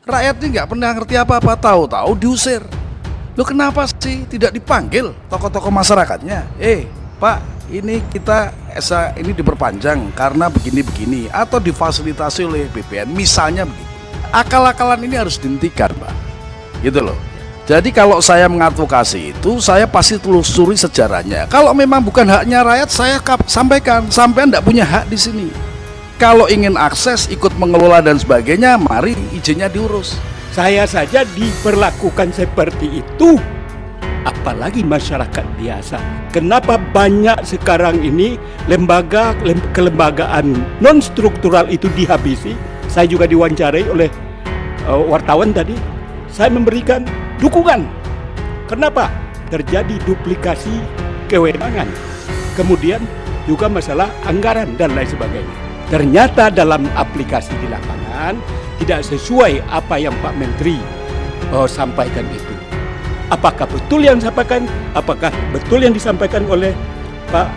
Rakyat ini nggak pernah ngerti apa-apa, tahu-tahu diusir. Lo kenapa sih tidak dipanggil tokoh-tokoh masyarakatnya? Pak, ini kita ini diperpanjang karena begini-begini, atau difasilitasi oleh BPN misalnya begitu. Akal-akalan ini harus dihentikan, Pak. Gitu loh. Jadi kalau saya mengadvokasi itu, saya pasti telusuri sejarahnya. Kalau memang bukan haknya rakyat, saya sampaikan, sampean tidak punya hak di sini. Kalau ingin akses, ikut mengelola dan sebagainya, mari izinnya diurus. Saya saja diperlakukan seperti itu, apalagi masyarakat biasa. Kenapa banyak sekarang ini kelembagaan non struktural itu dihabisi? Saya juga diwawancarai oleh wartawan tadi. Saya memberikan dukungan. Kenapa? Terjadi duplikasi kewenangan. Kemudian juga masalah anggaran dan lain sebagainya. Ternyata dalam aplikasi di lapangan tidak sesuai apa yang Pak Menteri sampaikan itu. Apakah betul yang disampaikan? Apakah betul yang disampaikan oleh Pak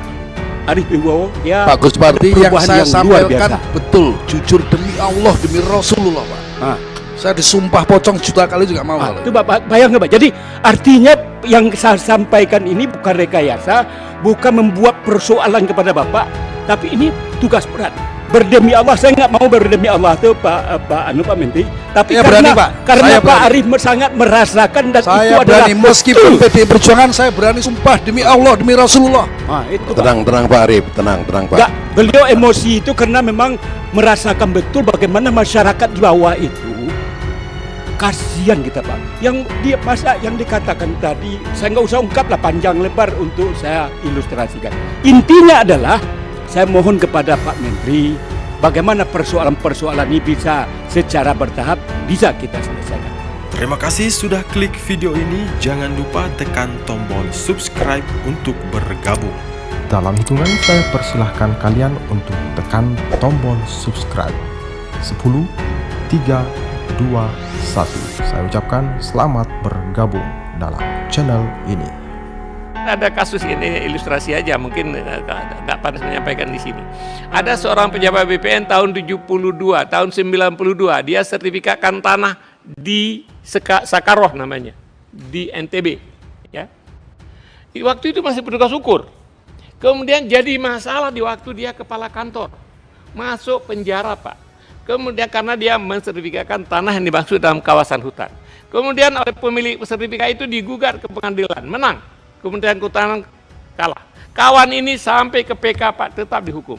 Arief Wibowo? Ya, Pak Gus Parti, yang saya sampaikan biasa. Betul, jujur demi Allah, demi Rasulullah, Pak. Saya disumpah pocong juta kali juga mau. Itu Bapak bayangkan, Pak. Jadi artinya yang saya sampaikan ini bukan rekayasa, bukan membuat persoalan kepada Bapak, tapi ini tugas berat. Berdemi Allah, saya nggak mau berdemi Allah tuh Pak Menteri, tapi ya, karena, berani, Pak. karena Saya Pak berani. Arief sangat merasakan dan Saya itu adalah berani, meskipun PDI Perjuangan, saya berani sumpah demi Allah, demi Rasulullah. Itu Tenang Pak Arief, tenang Pak. Nggak, beliau emosi itu karena memang merasakan betul bagaimana masyarakat di bawah itu. Kasihan kita, Pak. Yang dia masa yang dikatakan tadi, saya nggak usah ungkap lah panjang lebar untuk saya ilustrasikan. Intinya adalah saya mohon kepada Pak Menteri, bagaimana persoalan-persoalan ini bisa secara bertahap bisa kita selesaikan. Terima kasih sudah klik video ini. Jangan lupa tekan tombol subscribe untuk bergabung. Dalam hitungan saya persilahkan kalian untuk tekan tombol subscribe. 10, 3, 2, 1. Saya ucapkan selamat bergabung dalam channel ini. Ada kasus ini ilustrasi aja, mungkin nggak pantas menyampaikan di sini. Ada seorang pejabat BPN tahun 72, tahun 92, dia sertifikatkan tanah di Sakaroh namanya, di NTB. Ya. Waktu itu masih petugas ukur. Kemudian jadi masalah di waktu dia kepala kantor, masuk penjara, Pak. Kemudian karena dia mensertifikatkan tanah yang dimaksud dalam kawasan hutan. Kemudian oleh pemilik sertifikat itu digugat ke pengadilan, menang. Kemudian kehutanan kalah. Kawan ini sampai ke PK, Pak, tetap dihukum.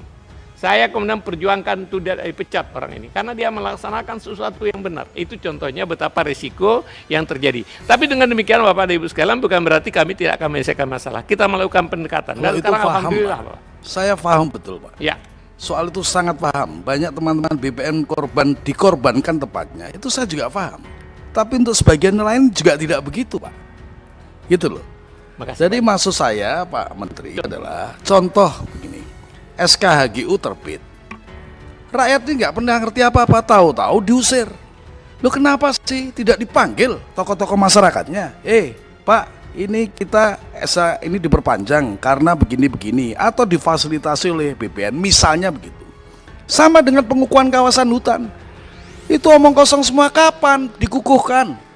Saya kemudian perjuangkan itu dia dipecat orang ini karena dia melaksanakan sesuatu yang benar. Itu contohnya betapa risiko yang terjadi. Tapi dengan demikian Bapak dan Ibu sekalian, bukan berarti kami tidak akan menyelesaikan masalah. Kita melakukan pendekatan. Dan itu sekarang paham, alhamdulillah, Pak. Pak. Saya paham betul, Pak. Ya. Soal itu sangat paham. Banyak teman-teman BPN dikorbankan tepatnya. Itu saya juga paham. Tapi untuk sebagian lain juga tidak begitu, Pak. Gitu loh. Makasih, Jadi Pak. maksud saya, Pak Menteri, adalah contoh begini. SKHGU terbit. Rakyat ini nggak pernah ngerti apa-apa, tahu-tahu diusir. Lo kenapa sih tidak dipanggil tokoh-tokoh masyarakatnya? Pak, ini kita ini diperpanjang karena begini-begini, atau difasilitasi oleh BPN misalnya begitu. Sama dengan pengukuhan kawasan hutan. Itu omong kosong semua, kapan dikukuhkan?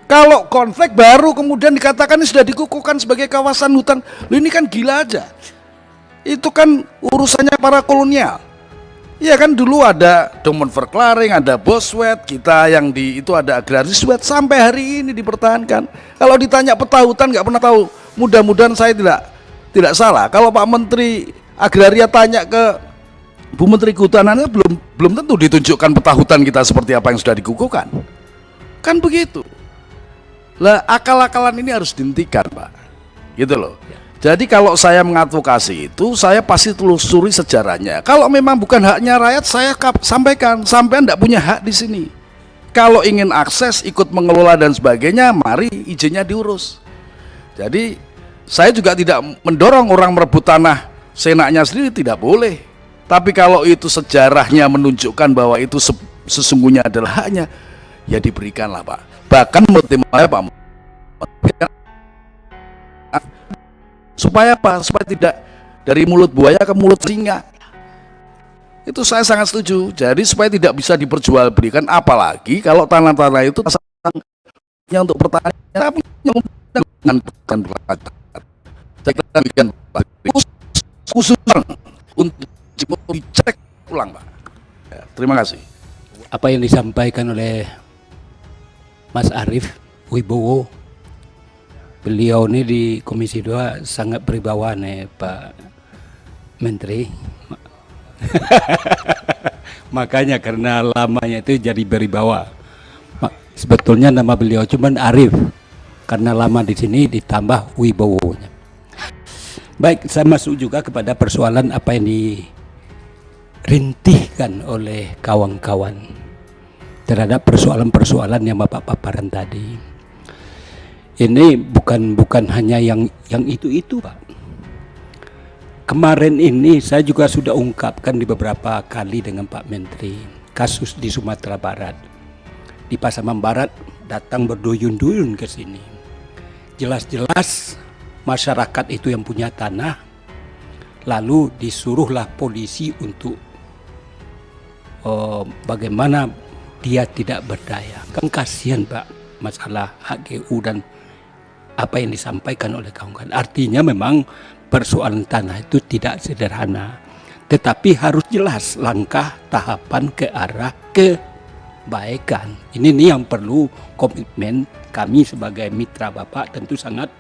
Kalau konflik baru kemudian dikatakan ini sudah dikukuhkan sebagai kawasan hutan. Loh, ini kan gila aja. Itu kan urusannya para kolonial. Iya kan, dulu ada Domain Verklaring, ada Boswet, kita yang itu ada Agraris Wet, sampai hari ini dipertahankan. Kalau ditanya peta hutan nggak pernah tahu. Mudah-mudahan saya tidak salah. Kalau Pak Menteri Agraria tanya ke Bu Menteri Kehutanannya, belum tentu ditunjukkan peta hutan kita seperti apa yang sudah dikukuhkan. Kan begitu. Lah, akal-akalan ini harus dihentikan, Pak. Gitu loh. Jadi kalau saya mengadvokasi itu, saya pasti telusuri sejarahnya. Kalau memang bukan haknya rakyat, saya sampaikan, sampean tidak punya hak di sini. Kalau ingin akses, ikut mengelola dan sebagainya, mari izinnya diurus. Jadi saya juga tidak mendorong orang merebut tanah senaknya sendiri, tidak boleh. Tapi kalau itu sejarahnya menunjukkan bahwa itu sesungguhnya adalah haknya, ya diberikanlah, Pak. Bahkan motivasinya Pak, supaya apa? Supaya tidak dari mulut buaya ke mulut singa. Itu saya sangat setuju. Jadi supaya tidak bisa diperjualbelikan, apalagi kalau tanah-tanah itu yang untuk pertanian, tapi yang dengan pertanian. Saya bikin khusus untuk dicek ulang, Pak. Ya, terima kasih. Apa yang disampaikan oleh Mas Arief Wibowo, beliau ini di Komisi 2 sangat berwibawa nih Pak Menteri. Makanya karena lamanya itu jadi berwibawa. Sebetulnya nama beliau cuman Arief, karena lama di sini ditambah Wibowo. Baik, saya masuk juga kepada persoalan apa yang dirintihkan oleh kawan-kawan terhadap persoalan-persoalan yang Bapak paparan tadi. Ini bukan hanya yang itu Pak. Kemarin ini saya juga sudah ungkapkan di beberapa kali dengan Pak Menteri, kasus di Sumatera Barat. Di Pasaman Barat datang berduyun-duyun ke sini. Jelas-jelas masyarakat itu yang punya tanah, lalu disuruhlah polisi untuk bagaimana dia tidak berdaya. Kan kasihan Pak, masalah HGU dan apa yang disampaikan oleh kawan-kawan. Artinya memang persoalan tanah itu tidak sederhana, tetapi harus jelas langkah tahapan ke arah kebaikan. Ini yang perlu komitmen kami sebagai mitra Bapak, tentu sangat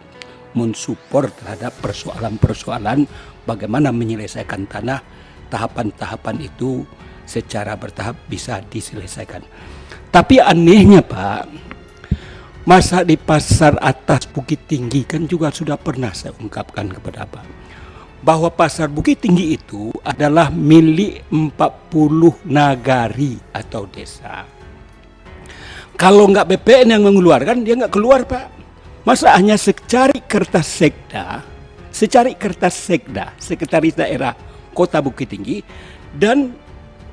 mensupport terhadap persoalan-persoalan bagaimana menyelesaikan tanah, tahapan-tahapan itu secara bertahap bisa diselesaikan. Tapi anehnya Pak, masa di pasar atas Bukit Tinggi kan juga sudah pernah saya ungkapkan kepada Pak, bahwa pasar Bukit Tinggi itu adalah milik 40 nagari atau desa. Kalau nggak BPN yang mengeluarkan, dia nggak keluar Pak. Masa hanya secari kertas sekda, sekretaris daerah Kota Bukit Tinggi dan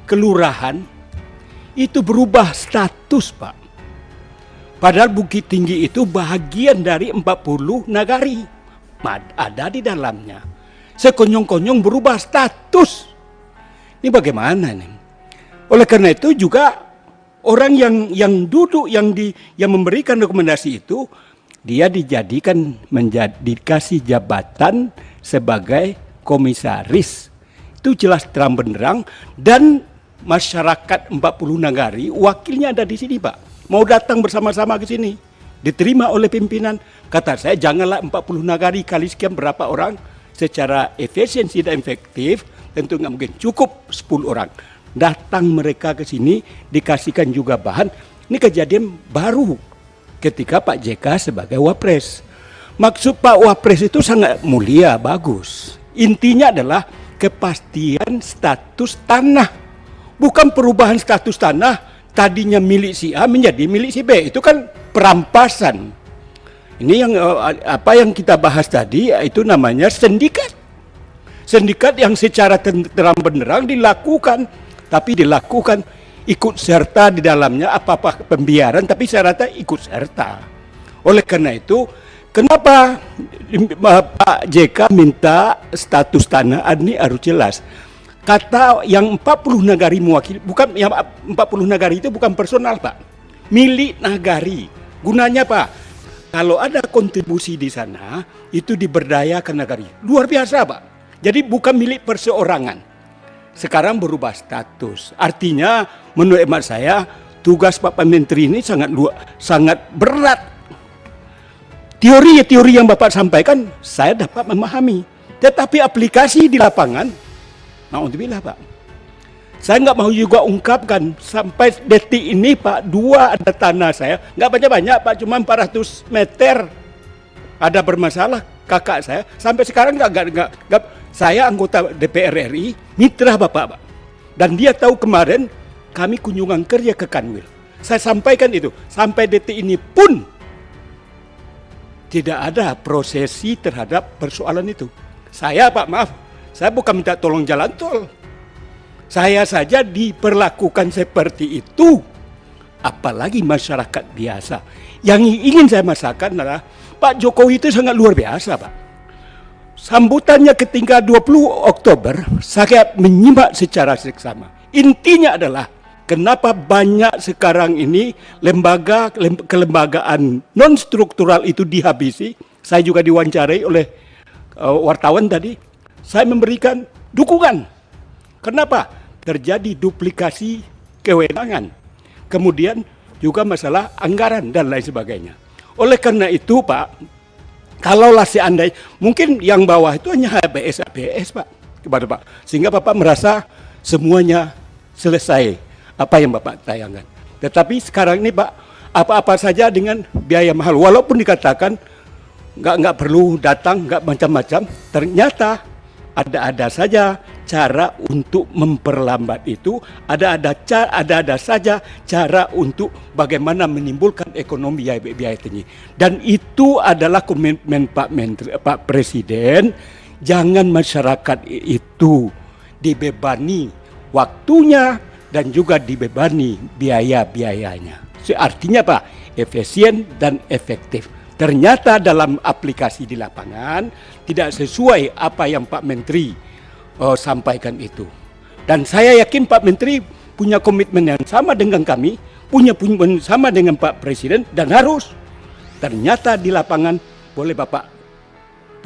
kelurahan itu berubah status Pak. Padahal Bukit Tinggi itu bahagian dari 40 nagari, ada di dalamnya. Sekonyong-konyong berubah status. Ini bagaimana nih? Oleh karena itu juga orang yang duduk yang memberikan rekomendasi itu, dia dikasih jabatan sebagai komisaris. Itu jelas terang benderang, dan masyarakat 40 nagari wakilnya ada di sini Pak. Mau datang bersama-sama ke sini, diterima oleh pimpinan. Kata saya, janganlah 40 nagari kali sekian berapa orang, secara efisiensi dan efektif tentu nggak mungkin, cukup 10 orang. Datang mereka ke sini, dikasihkan juga bahan. Ini kejadian baru ketika Pak JK sebagai Wapres. Maksud Pak Wapres itu sangat mulia, bagus. Intinya adalah kepastian status tanah. Bukan perubahan status tanah, tadinya milik si A menjadi milik si B. Itu kan perampasan. Ini yang apa yang kita bahas tadi, itu namanya sindikat. Sindikat yang secara terang benderang dilakukan, tapi dilakukan ikut serta di dalamnya, apa-apa pembiaran, tapi syaratnya ikut serta. Oleh karena itu, kenapa Pak JK minta status tanah ini harus jelas. Kata yang 40 nagari mewakili, bukan yang 40 nagari itu bukan personal Pak, milik nagari. Gunanya Pak, kalau ada kontribusi di sana, itu diberdayakan nagari. Luar biasa Pak. Jadi bukan milik perseorangan. Sekarang berubah status. Artinya menurut hemat saya, tugas Pak Menteri ini sangat berat. Teori yang Bapak sampaikan saya dapat memahami, tetapi aplikasi di lapangan, naudzubillah Pak. Saya nggak mau juga ungkapkan sampai detik ini Pak, 2 ada tanah saya, nggak banyak-banyak Pak, cuma 400 meter. Ada bermasalah kakak saya, sampai sekarang nggak. Saya anggota DPR RI, mitra Bapak Pak. Dan dia tahu kemarin kami kunjungan kerja ke Kanwil. Saya sampaikan itu, sampai detik ini pun tidak ada prosesi terhadap persoalan itu. Saya Pak, maaf, saya bukan minta tolong jalan tol. Saya saja diperlakukan seperti itu. Apalagi masyarakat biasa. Yang ingin saya masakan adalah Pak Jokowi itu sangat luar biasa Pak. sambutannya ketika 20 Oktober, saya menyimak secara seksama. Intinya adalah, kenapa banyak sekarang ini kelembagaan non-struktural itu dihabisi. Saya juga diwawancarai oleh wartawan tadi. Saya memberikan dukungan. Kenapa? Terjadi duplikasi kewenangan. Kemudian juga masalah anggaran dan lain sebagainya. Oleh karena itu Pak, kalaulah seandainya, mungkin yang bawah itu hanya HBS Pak, kepada Pak. Sehingga Bapak merasa semuanya selesai apa yang Bapak tayangkan. Tetapi sekarang ini Pak, apa-apa saja dengan biaya mahal. Walaupun dikatakan nggak perlu datang, nggak macam-macam, ternyata ada saja cara untuk memperlambat itu, ada saja cara untuk bagaimana menimbulkan ekonomi biaya tinggi. Dan itu adalah komitmen Pak Presiden, jangan masyarakat itu dibebani waktunya dan juga dibebani biaya-biayanya. Artinya Pak, efisien dan efektif. Ternyata dalam aplikasi di lapangan tidak sesuai apa yang Pak Menteri sampaikan itu. Dan saya yakin Pak Menteri punya komitmen yang sama dengan kami, punya sama dengan Pak Presiden, dan harus. Ternyata di lapangan, boleh Bapak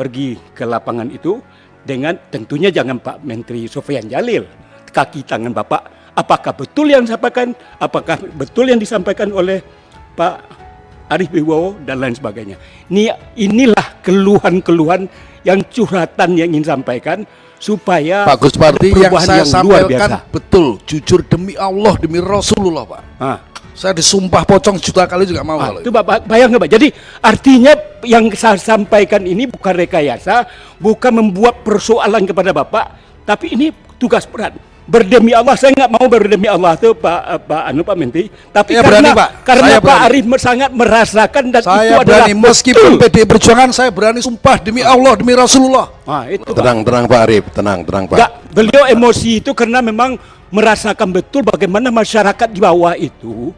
pergi ke lapangan itu dengan tentunya jangan Pak Menteri Sofyan Jalil, kaki tangan Bapak, apakah betul yang disampaikan, apakah betul yang disampaikan oleh Pak Arief Wibowo dan lain sebagainya. Inilah keluhan-keluhan yang curhatan yang ingin sampaikan supaya Pak Gus Pardi, yang saya luar sampaikan biasa. betul, jujur demi Allah, demi Rasulullah Pak. Saya disumpah pocong juta kali juga mau. Kalau Itu Bapak bayangkan Pak. Jadi artinya yang saya sampaikan ini bukan rekayasa, bukan membuat persoalan kepada Bapak, tapi ini tugas berat. Berdemi Allah, saya nggak mau berdemi Allah itu Pak Menteri, tapi saya karena berani, Pak. karena Saya Pak berani. Arief sangat merasakan dan saya itu adalah berani, meskipun betul. PDI Perjuangan saya berani sumpah demi Allah, demi Rasulullah. Itu Pak. Tenang Pak Arief, tenang Pak. Enggak, beliau emosi itu karena memang merasakan betul bagaimana masyarakat di bawah itu.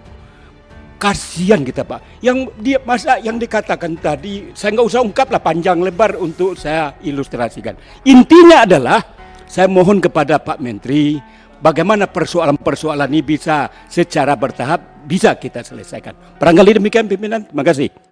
Kasihan kita Pak. Yang dikatakan tadi, saya nggak usah ungkap lah panjang lebar untuk saya ilustrasikan. Intinya adalah saya mohon kepada Pak Menteri, bagaimana persoalan-persoalan ini bisa secara bertahap bisa kita selesaikan. Barangkali demikian pimpinan. Terima kasih.